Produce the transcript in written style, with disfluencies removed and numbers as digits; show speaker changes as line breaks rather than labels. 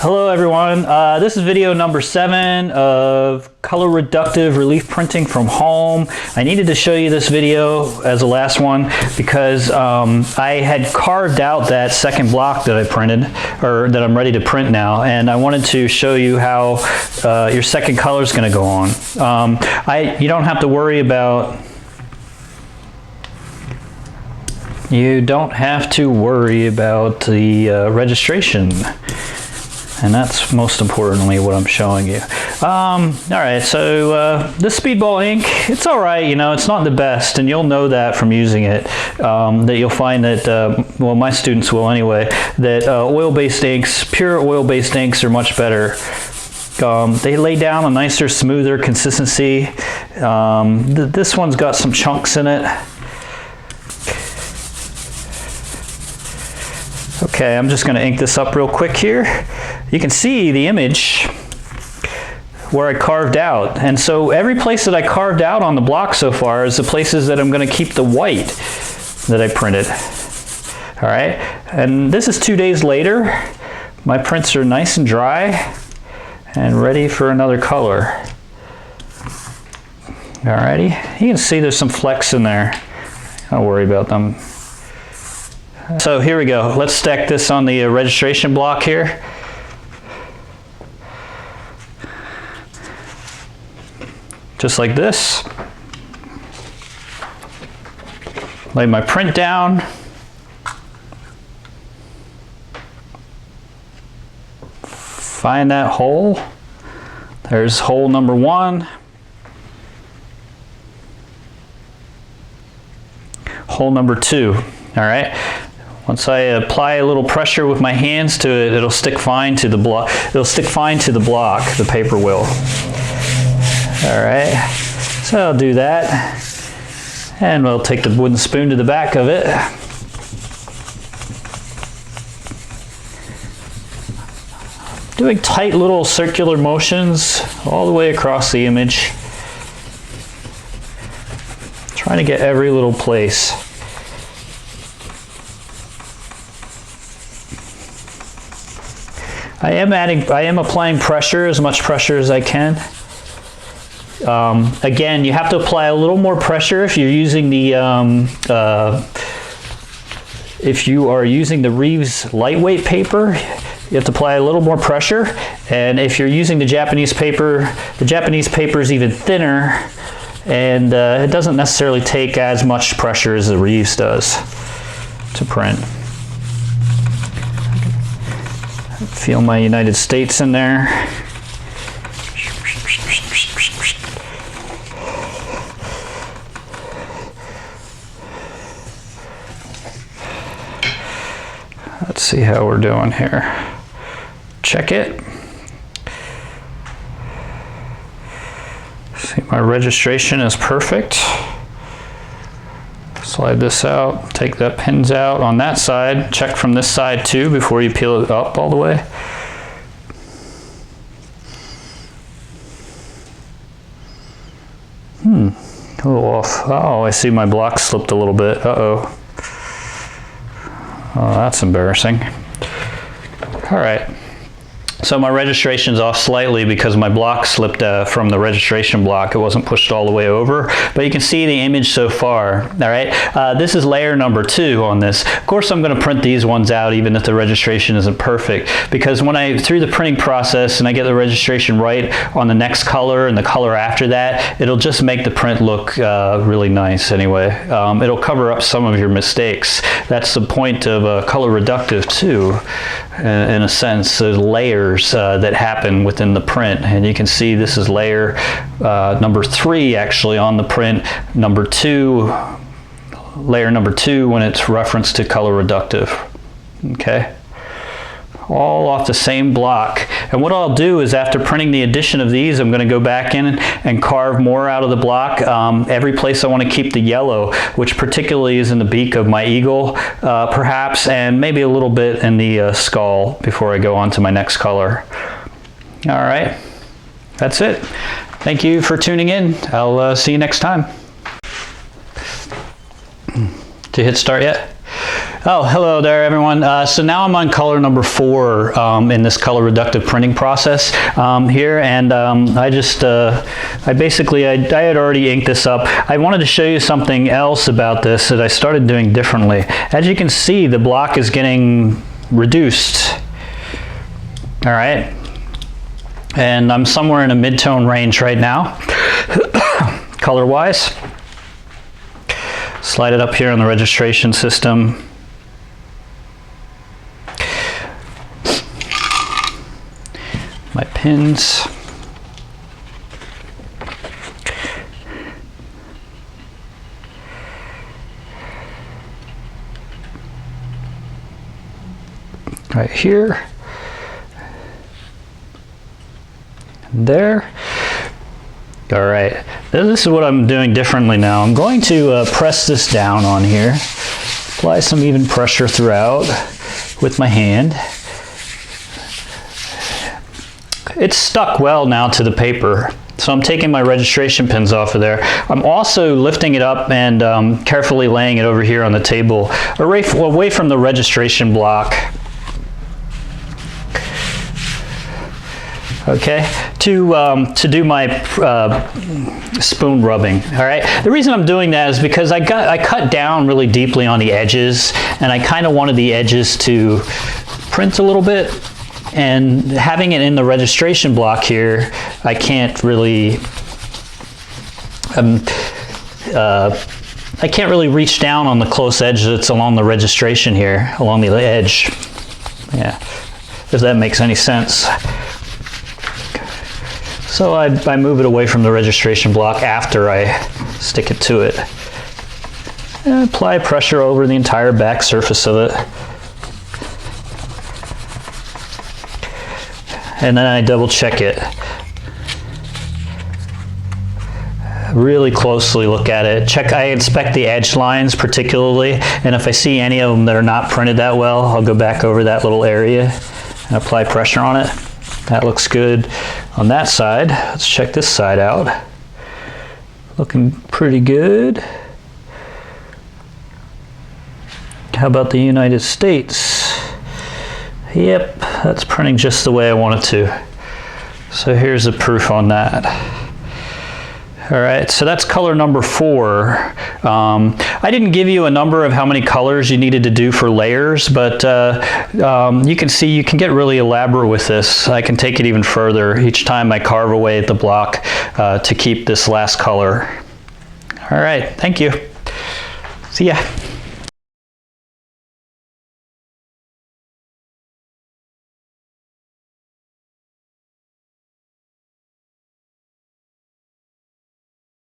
Hello everyone, this is video number 7 of color reductive relief printing from home. I needed to show you this video as the last one because I had carved out that second block that I printed, or that I'm ready to print now, and I wanted to show you how your second color is going to go on. You don't have to worry about the registration. And that's most importantly what I'm showing you. All right, so this speedball ink, it's all right, you know, it's not the best, and you'll know that from using it, that you'll find that, well, my students will anyway, that oil-based inks, pure oil-based inks are much better. They lay down a nicer, smoother consistency. This one's got some chunks in it. Okay, I'm just going to ink this up real quick here. You can see the image where I carved out. And so every place that I carved out on the block so far is the places that I'm going to keep the white that I printed. All right, and this is 2 days later. My prints are nice and dry and ready for another color. All righty, you can see there's some flecks in there. Don't worry about them. So here we go. Let's stack this on the registration block here. Just like this. Lay my print down. Find that hole. There's hole number 1. Hole number 2. All right. Once I apply a little pressure with my hands to it, it'll stick fine to the block. It'll stick fine to the block, the paper will. All right, so I'll do that. And we'll take the wooden spoon to the back of it. Doing tight little circular motions all the way across the image. Trying to get every little place. I am applying pressure, as much pressure as I can. Again, you have to apply a little more pressure if you're using the if you are using the Reeves lightweight paper. You have to apply a little more pressure, and if you're using the Japanese paper is even thinner, and it doesn't necessarily take as much pressure as the Reeves does to print. Feel my United States in there. Let's see how we're doing here. Check it. See, my registration is perfect. Slide this out, take the pins out on that side, check from this side too before you peel it up all the way. A little off. Oh, I see my block slipped a little bit. Uh-oh. Oh, that's embarrassing. All right. So my registration's off slightly because my block slipped from the registration block. It wasn't pushed all the way over, but you can see the image so far. All right, this is layer number 2 on this. Of course, I'm going to print these ones out even if the registration isn't perfect, because when through the printing process and I get the registration right on the next color and the color after that, it'll just make the print look really nice anyway. It'll cover up some of your mistakes. That's the point of color reductive too, in a sense. There's layers that happen within the print, and you can see this is layer number 3 actually on the print. Number 2, layer number 2 when it's referenced to color reductive. Okay, all off the same block. And what I'll do is, after printing the addition of these, I'm going to go back in and carve more out of the block. Every place I want to keep the yellow, which particularly is in the beak of my eagle, perhaps, and maybe a little bit in the skull before I go on to my next color. All right, that's it. Thank you for tuning in. I'll see you next time. Did you hit start yet? Oh, hello there, everyone. So now I'm on color number 4 in this color reductive printing process here, and I had already inked this up. I wanted to show you something else about this that I started doing differently. As you can see, the block is getting reduced. All right, and I'm somewhere in a mid-tone range right now, color-wise. Slide it up here on the registration system. My pins. Right here. And there. All right, this is what I'm doing differently now. I'm going to press this down on here, apply some even pressure throughout with my hand. It's stuck well now to the paper, so I'm taking my registration pins off of there. I'm also lifting it up and carefully laying it over here on the table, away from the registration block. Okay, to do my spoon rubbing. All right, the reason I'm doing that is because I cut down really deeply on the edges, and I kind of wanted the edges to print a little bit. And having it in the registration block here, I can't really reach down on the close edge that's along the registration here, along the edge. Yeah, if that makes any sense. So I move it away from the registration block after I stick it to it. And apply pressure over the entire back surface of it. And then I double check it. Really closely look at it. I inspect the edge lines particularly, and if I see any of them that are not printed that well, I'll go back over that little area and apply pressure on it. That looks good on that side. Let's check this side out. Looking pretty good. How about the United States? Yep, that's printing just the way I want it to. So here's the proof on that. All right, so that's color number 4. I didn't give you a number of how many colors you needed to do for layers, but you can see you can get really elaborate with this. I can take it even further each time I carve away at the block to keep this last color. All right, thank you. See ya.